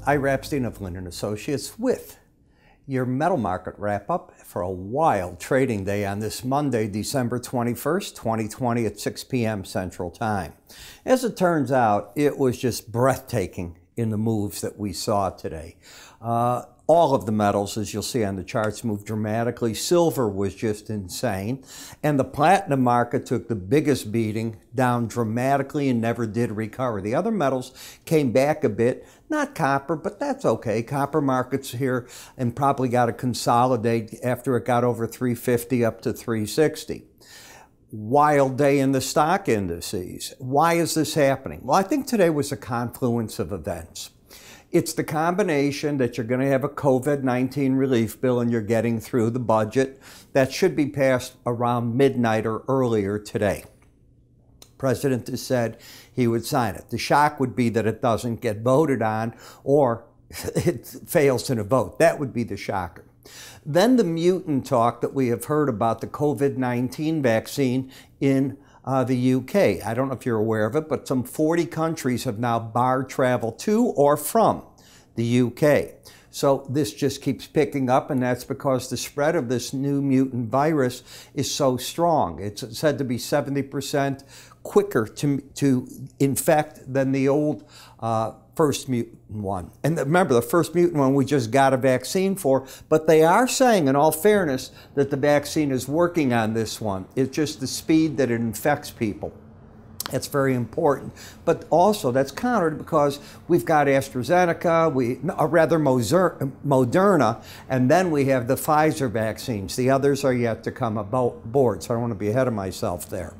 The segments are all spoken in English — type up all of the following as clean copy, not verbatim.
Ira Epstein of Linn and Associates with your metal market wrap-up for a wild trading day on this Monday, December 21st, 2020 at 6 p.m. Central Time. As it turns out, it was just breathtaking in the moves that we saw today. All of the metals, as you'll see on the charts, moved dramatically. Silver was just insane. And the platinum market took the biggest beating, down dramatically and never did recover. The other metals came back a bit. Not copper, but that's okay. Copper market's here and probably got to consolidate after it got over 350 up to 360. Wild day in the stock indices. Why is this happening? Well, I think today was a confluence of events. It's the combination that you're going to have a COVID-19 relief bill and you're getting through the budget. That should be passed around midnight or earlier today. The President has said he would sign it. The shock would be that it doesn't get voted on or it fails in a vote. That would be the shocker. Then the mutant talk that we have heard about the COVID-19 vaccine in the UK. I don't know if you're aware of it, but some 40 countries have now barred travel to or from the UK. So this just keeps picking up, and that's because the spread of this new mutant virus is so strong. It's said to be 70% quicker to infect than the old first mutant one. And remember, the first mutant one we just got a vaccine for, but they are saying, in all fairness, that the vaccine is working on this one. It's just the speed that it infects people. That's very important. But also, that's countered because we've got AstraZeneca, rather Moderna, and then we have the Pfizer vaccines. The others are yet to come aboard, so I don't want to be ahead of myself there.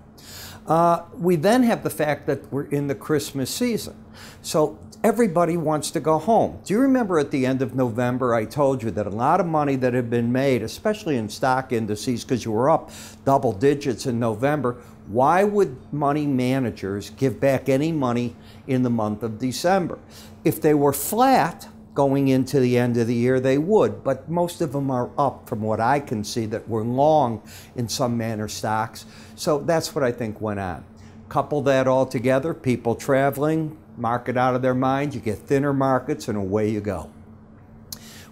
We then have the fact that we're in the Christmas season. So everybody wants to go home. Do you remember at the end of November, I told you that a lot of money that had been made, especially in stock indices, because you were up double digits in November, why would money managers give back any money in the month of December? If they were flat going into the end of the year, they would, but most of them are up from what I can see that were long in some manner stocks. So that's what I think went on. Couple that all together, people traveling, market out of their mind, you get thinner markets, and away you go.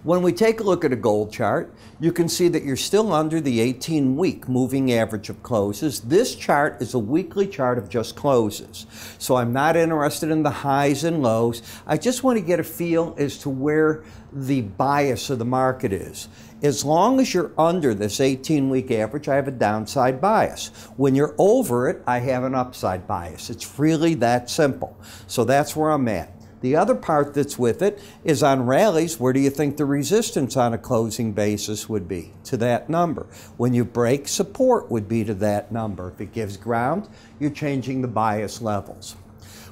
When we take a look at a gold chart, you can see that you're still under the 18-week moving average of closes. This chart is a weekly chart of just closes. So I'm not interested in the highs and lows. I just want to get a feel as to where the bias of the market is. As long as you're under this 18-week average, I have a downside bias. When you're over it, I have an upside bias. It's really that simple. So that's where I'm at. The other part that's with it is on rallies, where do you think the resistance on a closing basis would be? To that number. When you break, support would be to that number. If it gives ground, you're changing the bias levels.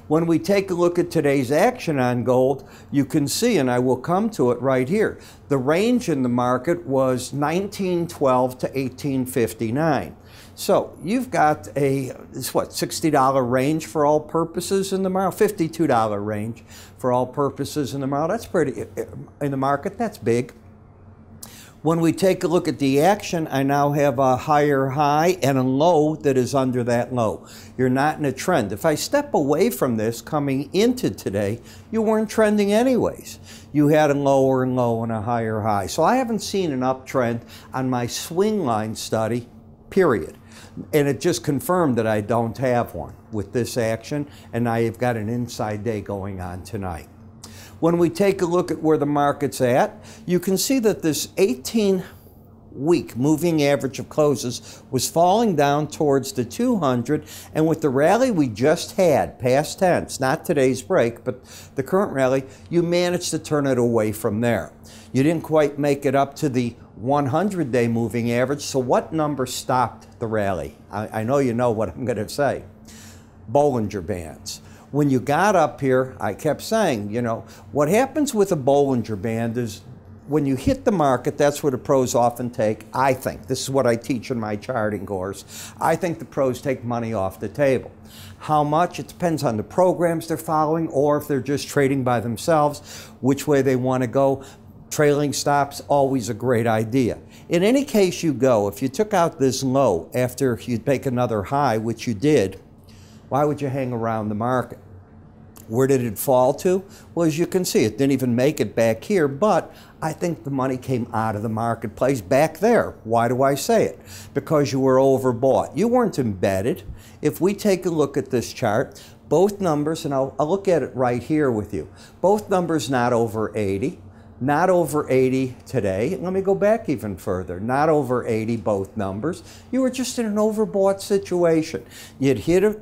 When we take a look at today's action on gold, you can see, and I will come to it right here, the range in the market was 1912 to 1859. So you've got a, $60 range for all purposes in the market, $52 range for all purposes in the market. That's pretty, in the market, that's big. When we take a look at the action, I now have a higher high and a low that is under that low. You're not in a trend. If I step away from this coming into today, you weren't trending anyways. You had a lower and low and a higher high. So I haven't seen an uptrend on my swing line study, period. And it just confirmed that I don't have one with this action, and I've got an inside day going on tonight. When we take a look at where the market's at, you can see that this 18-week moving average of closes was falling down towards the 200, and with the rally we just had, past tense, not today's break, but the current rally, you managed to turn it away from there. You didn't quite make it up to the 100-day moving average, so what number stopped the rally? I know you know what I'm going to say. Bollinger Bands. When you got up here, I kept saying, you know, what happens with a Bollinger Band is when you hit the market, that's where the pros often take, I think. This is what I teach in my charting course. I think the pros take money off the table. How much? It depends on the programs they're following or if they're just trading by themselves, which way they want to go. Trailing stops, always a great idea. In any case you go, if you took out this low after you make another high, which you did, why would you hang around the market? Where did it fall to? Well, as you can see, it didn't even make it back here, but I think the money came out of the marketplace back there. Why do I say it? Because you were overbought. You weren't embedded. If we take a look at this chart, both numbers, and I'll look at it right here with you, both numbers not over 80. Not over 80 today. Let me go back even further. Not over 80, both numbers. You were just in an overbought situation. You'd hit a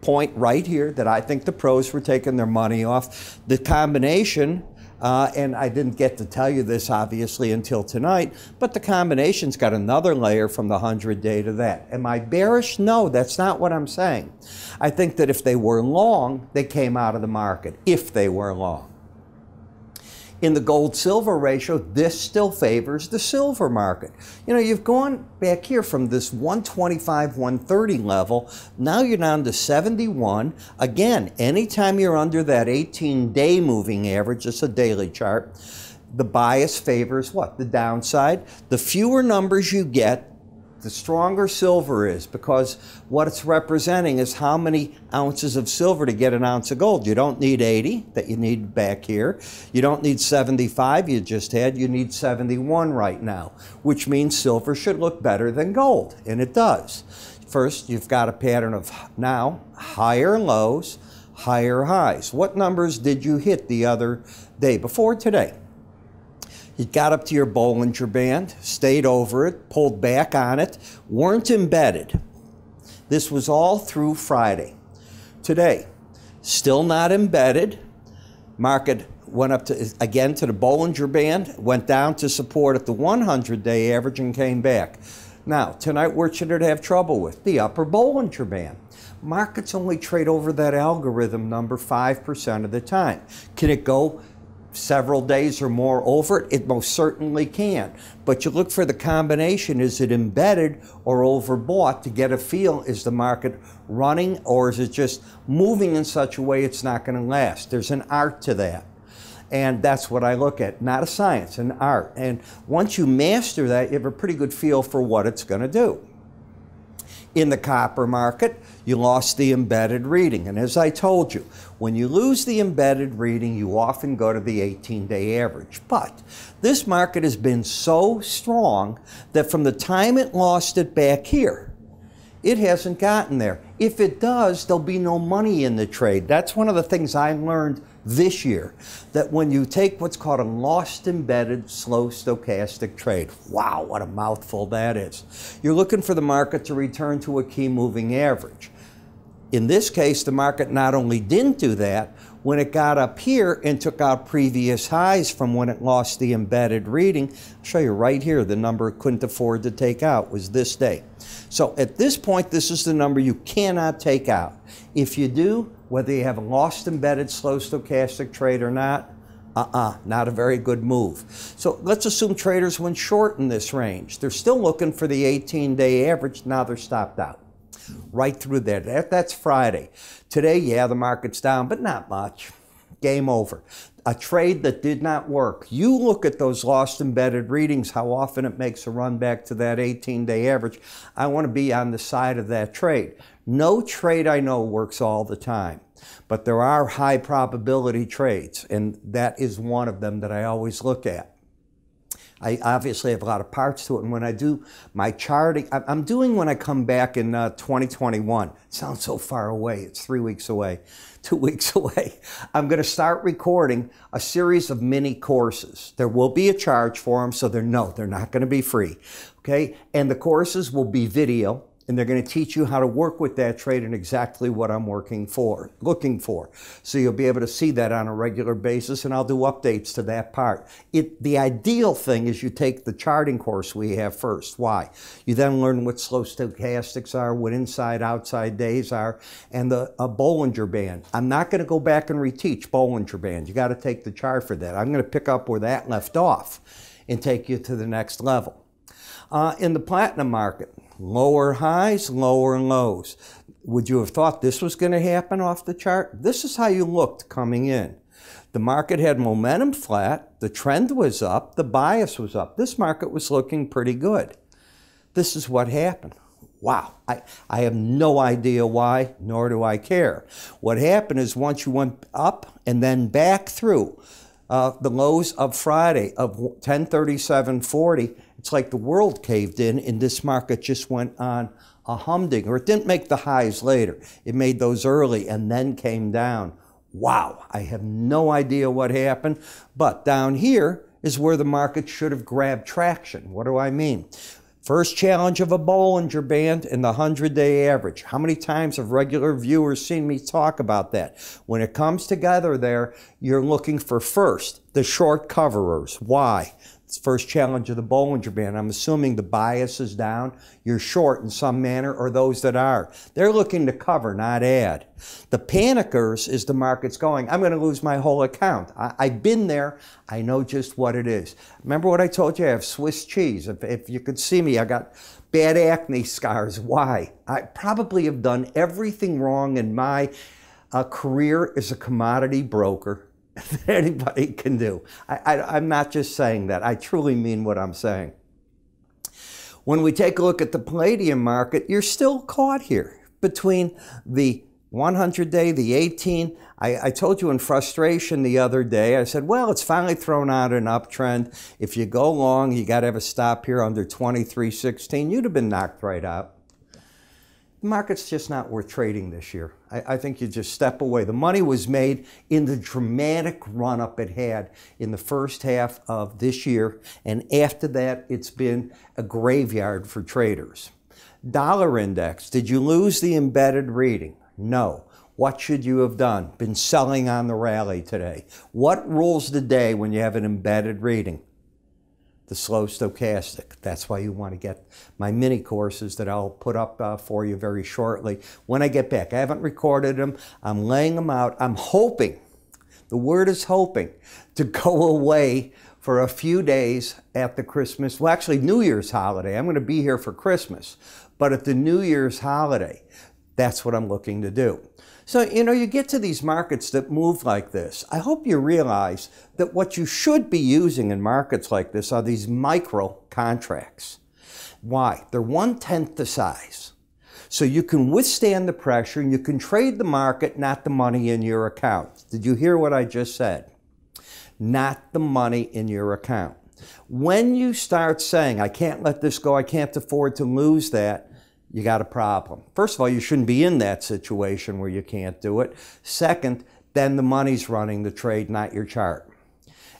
point right here that I think the pros were taking their money off. The combination, and I didn't get to tell you this obviously until tonight, but the combination's got another layer from the 100-day to that. Am I bearish? No, that's not what I'm saying. I think that if they were long, they came out of the market, if they were long. In the gold-silver ratio, this still favors the silver market. You know, you've gone back here from this 125, 130 level. Now you're down to 71. Again, anytime you're under that 18-day moving average, it's a daily chart, the bias favors what? The downside. The fewer numbers you get, the stronger silver is, because what it's representing is how many ounces of silver to get an ounce of gold. You don't need 80 that you need back here. You don't need 75 you just had. You need 71 right now, which means silver should look better than gold, and it does. First, you've got a pattern of now higher lows, higher highs. What numbers did you hit the other day before today? You got up to your Bollinger Band, stayed over it, pulled back on it, weren't embedded. This was all through Friday. Today, still not embedded. Market went up to, again, to the Bollinger Band, went down to support at the 100-day average and came back. Now, tonight, what should it have trouble with? The upper Bollinger Band. Markets only trade over that algorithm number 5% of the time. Can it go several days or more over it? It most certainly can. But you look for the combination. Is it embedded or overbought to get a feel? Is the market running, or is it just moving in such a way it's not going to last? There's an art to that. And that's what I look at. Not a science, an art. And once you master that, you have a pretty good feel for what it's going to do. In the copper market, you lost the embedded reading. And as I told you, when you lose the embedded reading, you often go to the 18-day average. But this market has been so strong that from the time it lost it back here, it hasn't gotten there. If it does, there'll be no money in the trade. That's one of the things I learned this year, that when you take what's called a lost embedded slow stochastic trade, wow, what a mouthful that is. You're looking for the market to return to a key moving average. In this case, the market not only didn't do that, when it got up here and took out previous highs from when it lost the embedded reading, I'll show you right here, the number it couldn't afford to take out was this day. So at this point, this is the number you cannot take out. If you do, whether you have a lost embedded slow stochastic trade or not, not a very good move. So let's assume traders went short in this range. They're still looking for the 18-day average. Now they're stopped out. Right through there. That's Friday. Today, yeah, the market's down, but not much. Game over. A trade that did not work. You look at those lost embedded readings, how often it makes a run back to that 18-day average. I want to be on the side of that trade. No trade I know works all the time, but there are high probability trades, and that is one of them that I always look at. I obviously have a lot of parts to it, and when I do my charting, I'm doing when I come back in 2021. It sounds so far away. It's 3 weeks away, 2 weeks away. I'm going to start recording a series of mini courses. There will be a charge for them, so they're not going to be free. Okay, and the courses will be video. And they're going to teach you how to work with that trade and exactly what I'm looking for. So you'll be able to see that on a regular basis, and I'll do updates to that part. The ideal thing is you take the charting course we have first. Why? You then learn what slow stochastics are, what inside, outside days are, and a Bollinger Band. I'm not going to go back and reteach Bollinger Band. You got to take the chart for that. I'm going to pick up where that left off and take you to the next level. In the platinum market, lower highs, lower lows. Would you have thought this was going to happen off the chart? This is how you looked coming in. The market had momentum flat, the trend was up, the bias was up. This market was looking pretty good. This is what happened. Wow, I have no idea why, nor do I care. What happened is once you went up and then back through the lows of Friday of 1037.40, it's like the world caved in and this market just went on a humdinger. It didn't make the highs later. It made those early and then came down. Wow, I have no idea what happened, but down here is where the market should have grabbed traction. What do I mean? First challenge of a Bollinger Band in the 100-day average. How many times have regular viewers seen me talk about that? When it comes together there, you're looking for first, the short coverers. Why? It's first challenge of the Bollinger Band. I'm assuming the bias is down. You're short in some manner, or those that are. They're looking to cover, not add. The panickers is the market's going, I'm going to lose my whole account. I've been there. I know just what it is. Remember what I told you? I have Swiss cheese. If you could see me, I got bad acne scars. Why? I probably have done everything wrong in my career as a commodity broker that anybody can do. I'm not just saying that. I truly mean what I'm saying. When we take a look at the palladium market, you're still caught here between the 100-day, the 18. I told you in frustration the other day, I said, well, it's finally thrown out an uptrend. If you go long, you got to have a stop here under 23.16. You'd have been knocked right out. The market's just not worth trading this year. I think you just step away. The money was made in the dramatic run-up it had in the first half of this year, and after that, it's been a graveyard for traders. Dollar index, did you lose the embedded reading? No. What should you have done? Been selling on the rally today. What rules the day when you have an embedded reading? The slow stochastic. That's why you want to get my mini courses that I'll put up for you very shortly when I get back. I haven't recorded them. I'm laying them out. I'm hoping, the word is hoping, to go away for a few days at the Christmas, well, actually New Year's holiday. I'm going to be here for Christmas, but at the New Year's holiday, that's what I'm looking to do. So, you know, you get to these markets that move like this. I hope you realize that what you should be using in markets like this are these micro contracts. Why? They're 1/10 the size. So you can withstand the pressure and you can trade the market, not the money in your account. Did you hear what I just said? Not the money in your account. When you start saying, I can't let this go, I can't afford to lose that, you got a problem. First of all, you shouldn't be in that situation where you can't do it. Second, then the money's running the trade, not your chart.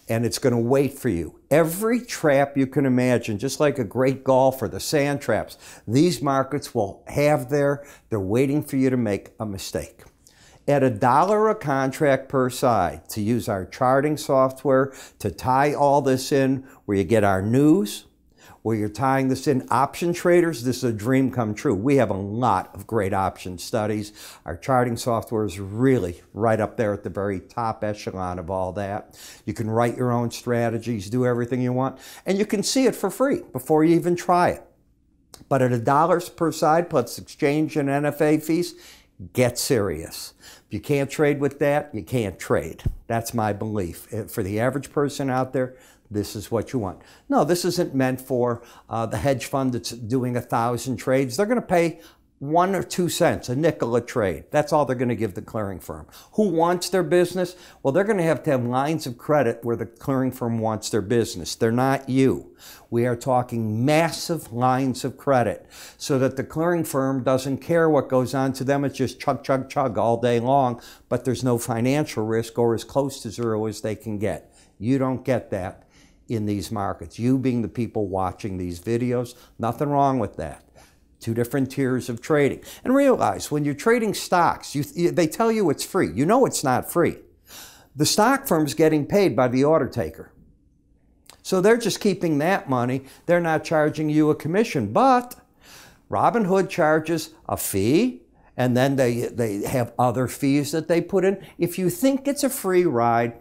And it's going to wait for you. Every trap you can imagine, just like a great golfer, the sand traps, these markets will have they're waiting for you to make a mistake. At $1 a contract per side, to use our charting software, to tie all this in, where you get our news, where you're tying this in. Option traders, this is a dream come true. We have a lot of great option studies. Our charting software is really right up there at the very top echelon of all that. You can write your own strategies, do everything you want, and you can see it for free before you even try it. But at $1 per side plus exchange and NFA fees, get serious. If you can't trade with that, you can't trade. That's my belief. For the average person out there, this is what you want. No, this isn't meant for the hedge fund that's doing 1,000 trades. They're going to pay 1 or 2 cents, a nickel a trade. That's all they're going to give the clearing firm. Who wants their business? Well, they're going to have lines of credit where the clearing firm wants their business. They're not you. We are talking massive lines of credit so that the clearing firm doesn't care what goes on to them. It's just chug, chug, chug all day long, but there's no financial risk or as close to zero as they can get. You don't get that in these markets. You being the people watching these videos, nothing wrong with that. 2 different tiers of trading. And realize when you're trading stocks, they tell you it's free. You know it's not free. The stock firm's getting paid by the order taker. So they're just keeping that money. They're not charging you a commission. But Robinhood charges a fee, and then they have other fees that they put in. If you think it's a free ride,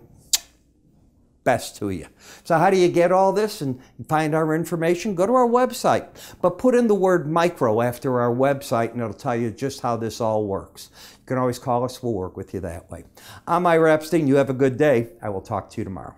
best to you. So how do you get all this and find our information? Go to our website, but put in the word micro after our website and it'll tell you just how this all works. You can always call us. We'll work with you that way. I'm Ira Epstein. You have a good day. I will talk to you tomorrow.